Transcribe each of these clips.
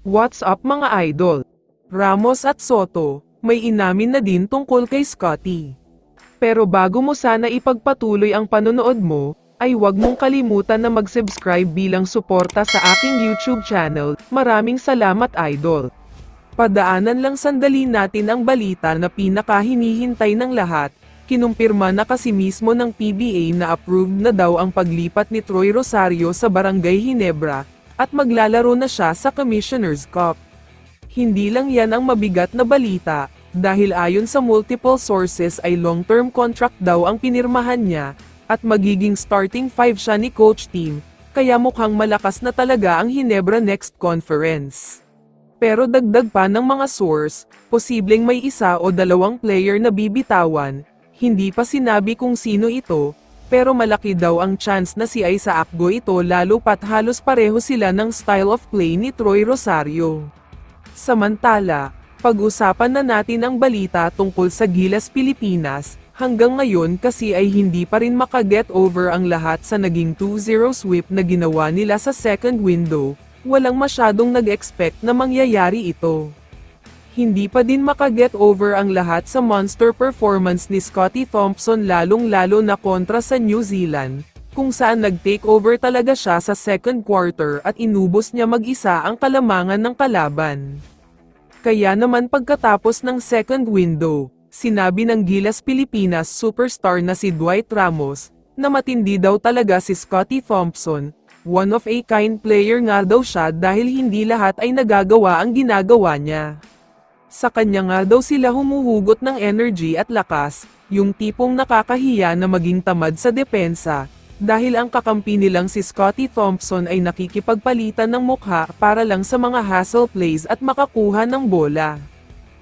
What's up mga idol? Ramos at Soto, may inamin na din tungkol kay Scottie. Pero bago mo sana ipagpatuloy ang panonood mo, ay huwag mong kalimutan na mag-subscribe bilang suporta sa aking YouTube channel. Maraming salamat idol. Padaanan lang sandali natin ang balita na pinakahinihintay ng lahat. Kinumpirma na kasi mismo ng PBA na approved na daw ang paglipat ni Troy Rosario sa Barangay Ginebra, at maglalaro na siya sa Commissioner's Cup. Hindi lang yan ang mabigat na balita, dahil ayon sa multiple sources ay long-term contract daw ang pinirmahan niya, at magiging starting 5 siya ni Coach Team, kaya mukhang malakas na talaga ang Ginebra next conference. Pero dagdag pa ng mga source, posibleng may isa o dalawang player na bibitawan, hindi pa sinabi kung sino ito, pero malaki daw ang chance na si Isaac Go ito lalo pat halos pareho sila ng style of play ni Troy Rosario. Samantala, pag-usapan na natin ang balita tungkol sa Gilas Pilipinas, hanggang ngayon kasi ay hindi pa rin makaget over ang lahat sa naging 2-0 sweep na ginawa nila sa second window, walang masyadong nag-expect na mangyayari ito. Hindi pa din makaget over ang lahat sa monster performance ni Scottie Thompson lalong-lalo na kontra sa New Zealand, kung saan nag-take over talaga siya sa second quarter at inubos niya mag-isa ang kalamangan ng kalaban. Kaya naman pagkatapos ng second window, sinabi ng Gilas Pilipinas superstar na si Dwight Ramos, na matindi daw talaga si Scottie Thompson, one of a kind player nga daw siya dahil hindi lahat ay nagagawa ang ginagawa niya. Sa kanya nga daw sila humuhugot ng energy at lakas, yung tipong nakakahiya na maging tamad sa depensa, dahil ang kakampi nilang si Scottie Thompson ay nakikipagpalitan ng mukha para lang sa mga hustle plays at makakuha ng bola.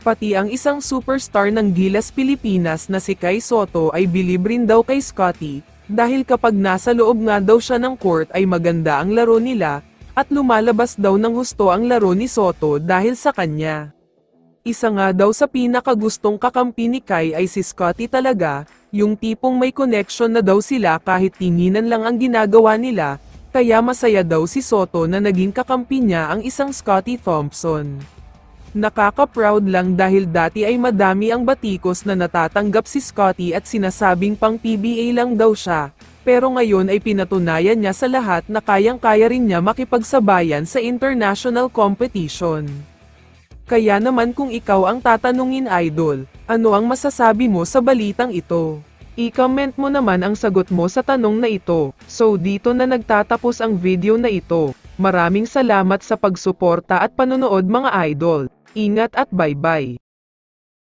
Pati ang isang superstar ng Gilas Pilipinas na si Kai Soto ay bilib rin daw kay Scottie, dahil kapag nasa loob nga daw siya ng court ay maganda ang laro nila, at lumalabas daw ng husto ang laro ni Soto dahil sa kanya. Isa nga daw sa pinakagustong kakampi ni Kai ay si Scottie talaga, yung tipong may connection na daw sila kahit tinginan lang ang ginagawa nila, kaya masaya daw si Soto na naging kakampi niya ang isang Scottie Thompson. Nakaka-proud lang dahil dati ay madami ang batikos na natatanggap si Scottie at sinasabing pang PBA lang daw siya, pero ngayon ay pinatunayan niya sa lahat na kayang-kaya rin niya makipagsabayan sa international competition. Kaya naman kung ikaw ang tatanungin idol, ano ang masasabi mo sa balitang ito? I-comment mo naman ang sagot mo sa tanong na ito. So dito na nagtatapos ang video na ito. Maraming salamat sa pagsuporta at panonood mga idol. Ingat at bye-bye.